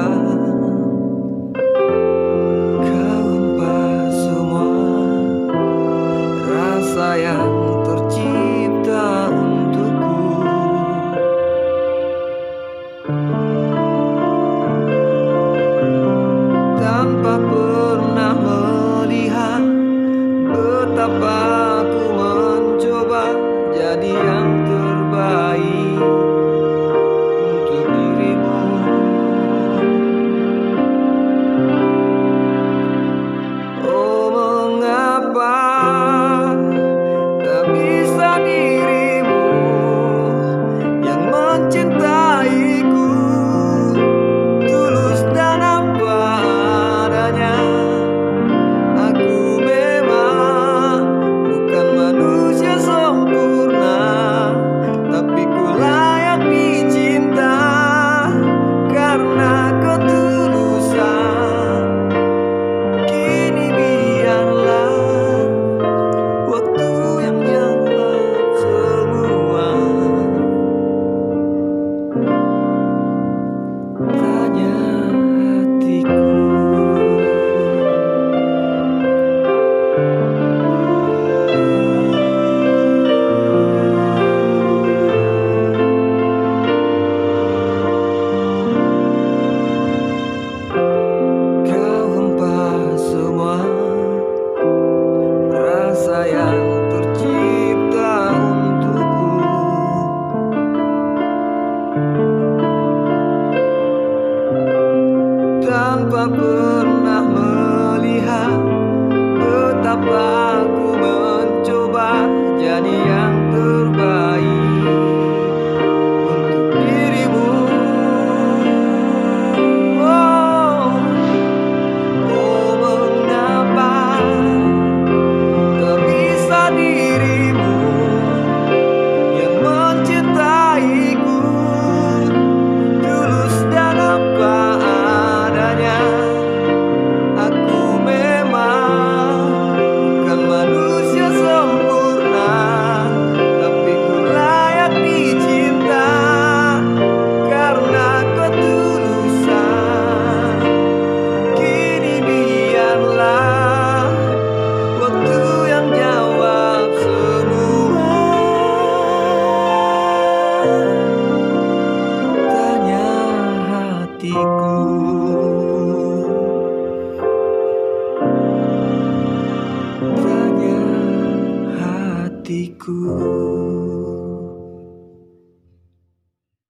Kau hempas semua rasa yang tercipta untukku. Tanpa pernah melihat betapa aku mencoba jadi yang terbaik untuk dirimu. Oh, mengapa tak bisa dirimu yang mencintaiku tulus dan apa adanya. Aku memang bukan manusia sempurna, tapi ku layak dicinta karena ketulusan. Kini biarlah waktu yang jawab semua. Tanya hatiku. Kau hempas semua rasa yang tercipta untukku. Tanpa pernah